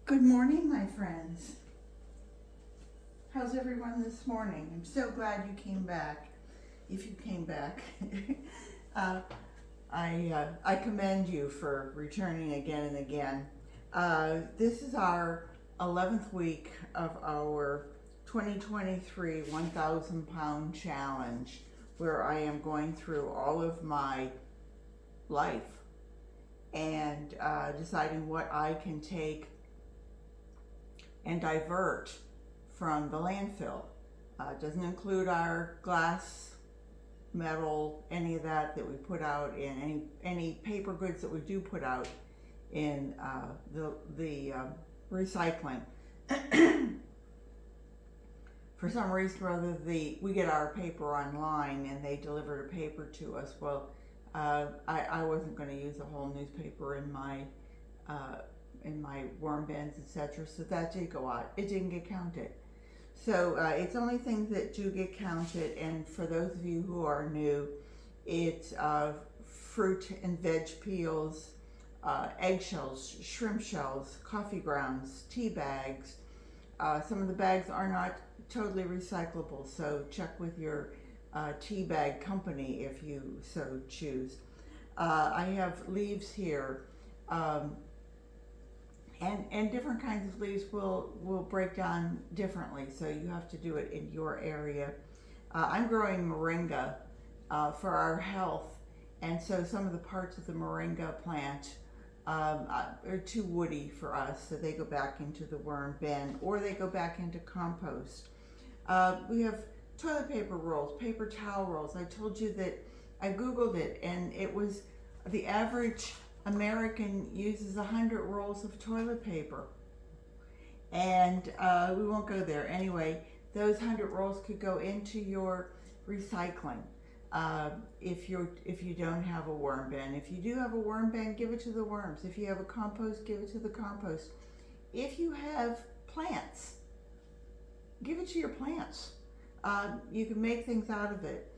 Good morning, my friends. How's everyone this morning? I'm so glad you came back. If you came back, uh, I commend you for returning again and again. This is our 11th week of our 2023 1,000 pound challenge, where I am going through all of my life and deciding what I can take and divert from the landfill. It doesn't include our glass, metal, any of that we put out in any paper goods that we do put out in the recycling. For some reason or other, we get our paper online and they deliver the paper to us. Well, I wasn't going to use a whole newspaper in my worm bins, etc. So that did go out. It didn't get counted. So it's only things that do get counted. And for those of you who are new, it's fruit and veg peels, eggshells, shrimp shells, coffee grounds, tea bags. Some of the bags are not totally recyclable, so check with your tea bag company if you so choose. I have leaves here. And different kinds of leaves will break down differently, so you have to do it in your area. I'm growing moringa for our health, and so some of the parts of the moringa plant are too woody for us, so they go back into the worm bin or they go back into compost. We have toilet paper rolls, paper towel rolls. I told you that I Googled it, and it was the average American uses 100 rolls of toilet paper, and we won't go there. Anyway, those 100 rolls could go into your recycling if you don't have a worm bin. If you do have a worm bin, give it to the worms. If you have a compost, give it to the compost. If you have plants, give it to your plants. You can make things out of it.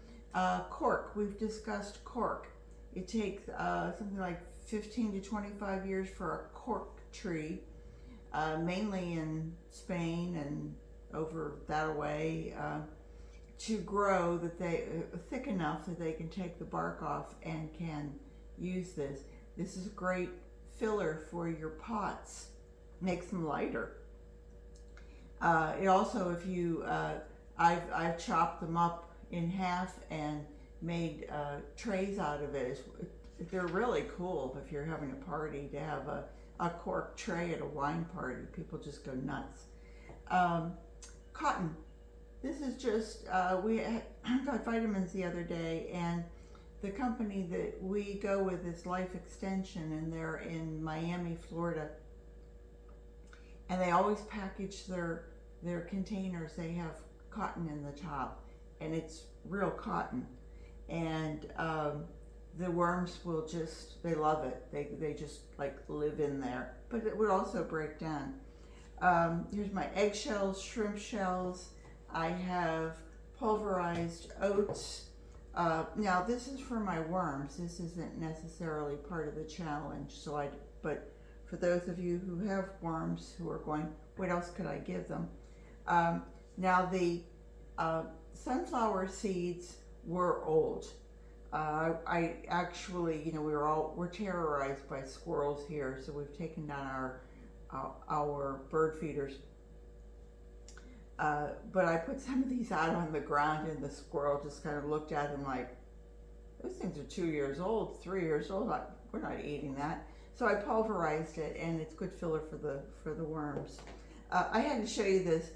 Cork, we've discussed cork. It takes something like 15 to 25 years for a cork tree, mainly in Spain and over that way, to grow that they thick enough that they can take the bark off and can use this. This is a great filler for your pots, makes them lighter. It also, if you, I've chopped them up in half and made trays out of it. They're really cool if you're having a party to have a cork tray at a wine party. People just go nuts. Cotton. This is just, we got vitamins the other day, and the company that we go with is Life Extension, and they're in Miami, Florida. And they always package their containers. They have cotton in the top, and it's real cotton. And the worms will just, they love it. They just like live in there, but it would also break down. Here's my eggshells, shrimp shells. I have pulverized oats. Now this is for my worms. This isn't necessarily part of the challenge. But for those of you who have worms who are going, what else could I give them? Now the sunflower seeds were old. I actually, we're terrorized by squirrels here, so we've taken down our bird feeders. But I put some of these out on the ground, and the squirrel just kind of looked at them like, those things are 2 years old, 3 years old. We're not eating that. So I pulverized it, and it's good filler for the worms. I had to show you this.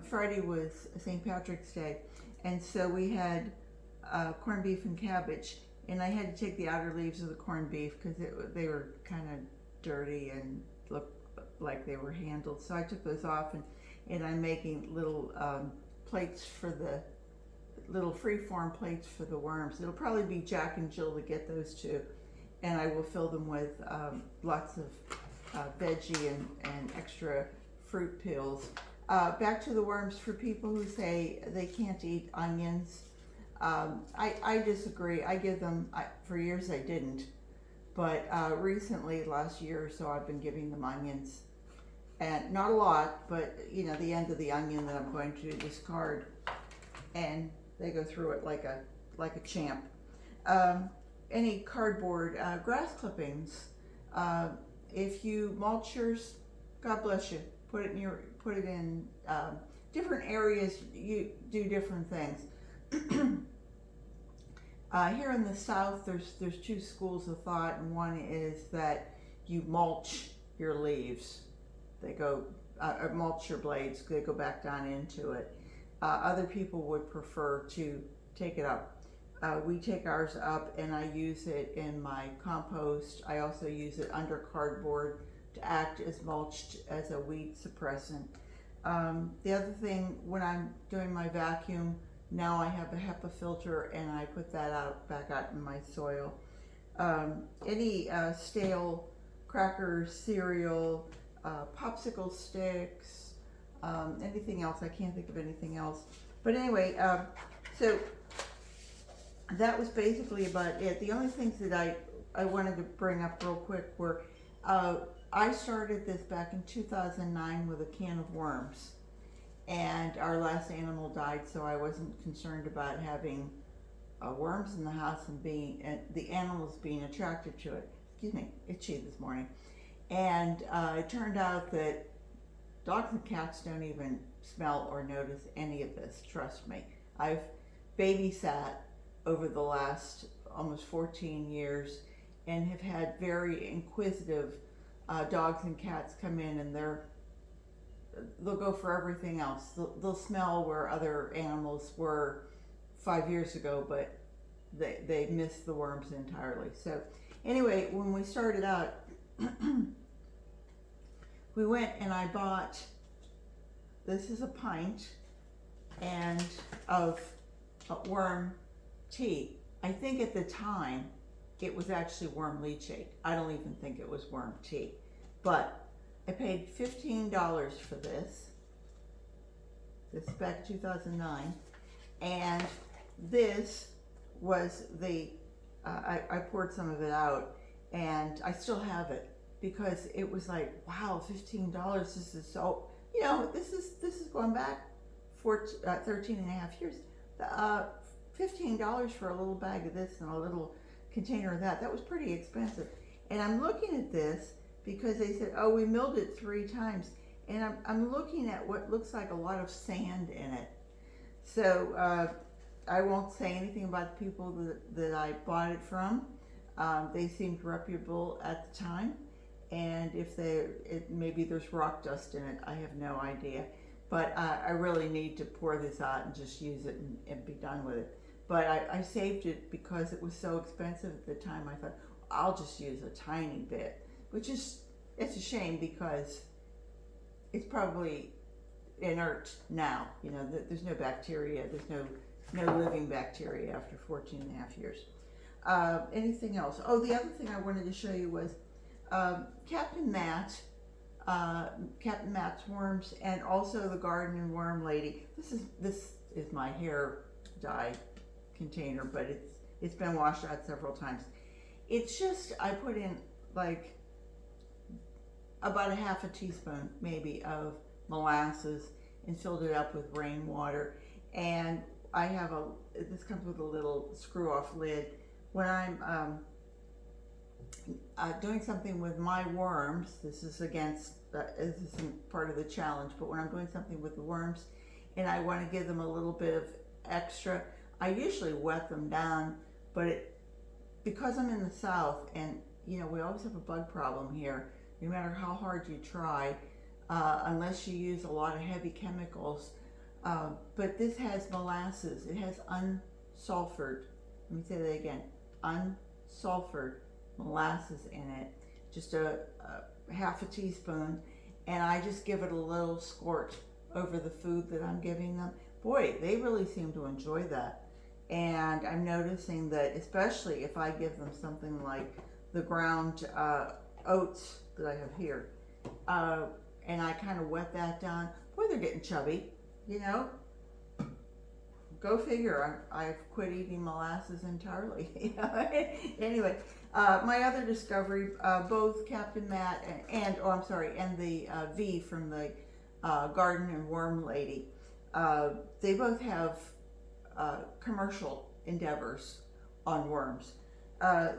Friday was St. Patrick's Day, and so we had corned beef and cabbage, and I had to take the outer leaves of the corned beef because they were kind of dirty and looked like they were handled. So I took those off, and I'm making little plates for the little free-form plates for the worms. It'll probably be Jack and Jill to get those two, and I will fill them with lots of veggie and extra fruit peels. Back to the worms. For people who say they can't eat onions, I disagree. I give them, for years I didn't, but recently, last year or so, I've been giving them onions. and not a lot, but you know, the end of the onion that I'm going to discard, and they go through it like a champ. Any cardboard, grass clippings. If you mulch yours, God bless you. Put it in different areas. You do different things. Here in the South, there's two schools of thought, and one is that you mulch your leaves. They go mulch your blades. They go back down into it. Other people would prefer to take it up. We take ours up, and I use it in my compost. I also use it under cardboard to act as mulch, as a weed suppressant. The other thing, when I'm doing my vacuum, now I have a HEPA filter, and I put that back out in my soil. Any stale crackers, cereal, popsicle sticks, anything else. I can't think of anything else. But anyway, so that was basically about it. The only things that I wanted to bring up real quick were, I started this back in 2009 with a can of worms. And our last animal died, so I wasn't concerned about having worms in the house and the animals being attracted to it. Excuse me, itchy this morning. And it turned out that dogs and cats don't even smell or notice any of this, trust me. I've babysat over the last almost 14 years and have had very inquisitive dogs and cats come in, and they'll go for everything else. They'll smell where other animals were 5 years ago, but they miss the worms entirely. So anyway, when we started out, we went and I bought, this is a pint and of worm tea. I think at the time it was actually worm leachate. I don't even think it was worm tea. But I paid $15 for this. This is back 2009. And this was I poured some of it out, and I still have it because it was like, wow, $15. This is so, you know, this is going back for 13 and a half years. $15 for a little bag of this and a little container of that. That was pretty expensive. And I'm looking at this because they said, oh, we milled it 3 times. And I'm looking at what looks like a lot of sand in it. So I won't say anything about the people that I bought it from. They seemed reputable at the time. And if maybe there's rock dust in it, I have no idea. But I really need to pour this out and just use it and be done with it. But I saved it because it was so expensive at the time. I thought, I'll just use a tiny bit, which is, it's a shame because it's probably inert now. You know, there's no bacteria, there's no living bacteria after 14 and a half years. Anything else? Oh, the other thing I wanted to show you was Captain Matt's worms, and also the Garden Worm Lady. This is my hair dye container, but it's been washed out several times. It's just, I put in like about a half a teaspoon maybe of molasses and filled it up with rainwater. And I have this comes with a little screw off lid. When I'm doing something with my worms, this isn't part of the challenge, but when I'm doing something with the worms and I want to give them a little bit of extra, I usually wet them down, but because I'm in the South, and you know, we always have a bug problem here, no matter how hard you try, unless you use a lot of heavy chemicals. But this has molasses, it has unsulfured, let me say that again, unsulfured molasses in it, just a half a teaspoon, and I just give it a little squirt over the food that I'm giving them. Boy, they really seem to enjoy that. And I'm noticing that, especially if I give them something like the ground oats that I have here, and I kind of wet that down, boy, they're getting chubby, you know. go figure. I've quit eating molasses entirely. Anyway, my other discovery, both Captain Matt and the V from the Garden and Worm Lady, they both have commercial endeavors on worms.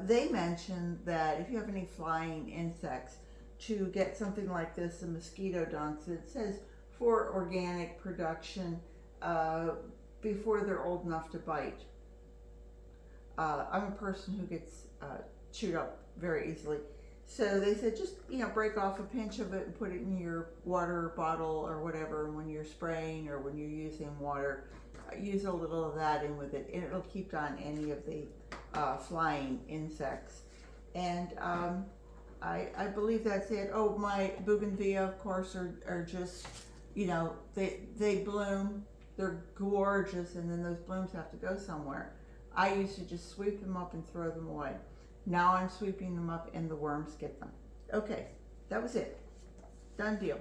They mentioned that if you have any flying insects, to get something like this, a mosquito dunks, it says for organic production before they're old enough to bite. I'm a person who gets chewed up very easily. So they said just, break off a pinch of it and put it in your water bottle or whatever. And when you're spraying or when you're using water, use a little of that in with it, and it'll keep down any of the flying insects. And I believe that's it. Oh, my bougainvillea, of course, are just, they bloom. They're gorgeous, and then those blooms have to go somewhere. I used to just sweep them up and throw them away. Now I'm sweeping them up and the worms get them. Okay, that was it. Done deal.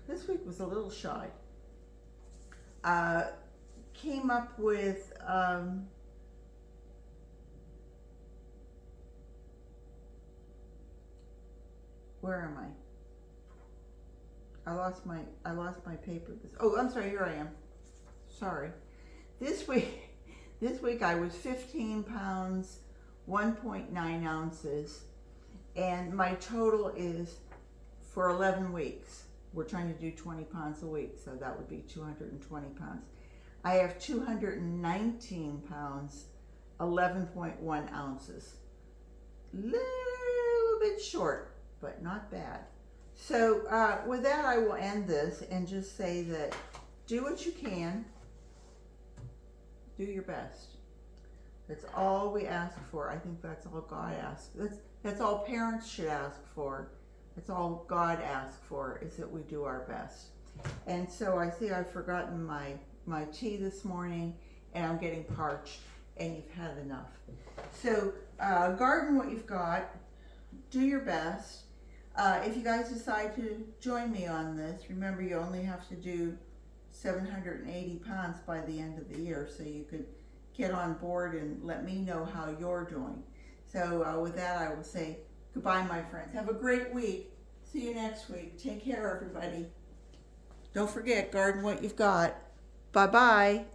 This week was a little shy. Came up with where am I? I lost my paper. I'm sorry, here I am. Sorry. This week I was 15 pounds, 1.9 ounces, and my total is for 11 weeks. We're trying to do 20 pounds a week, so that would be 220 pounds. I have 219 pounds, 11.1 ounces. Little bit short, but not bad. So with that, I will end this and just say that do what you can. Do your best. That's all we ask for. I think that's all God asks. That's all parents should ask for. That's all God asks for, is that we do our best. And so I see I've forgotten my tea this morning, and I'm getting parched, and you've had enough. So garden what you've got. Do your best. If you guys decide to join me on this, remember you only have to do 780 pounds by the end of the year, so you could get on board and let me know how you're doing. So with that, I will say goodbye, my friends. Have a great week. See you next week. Take care, everybody. Don't forget, garden what you've got. Bye-bye.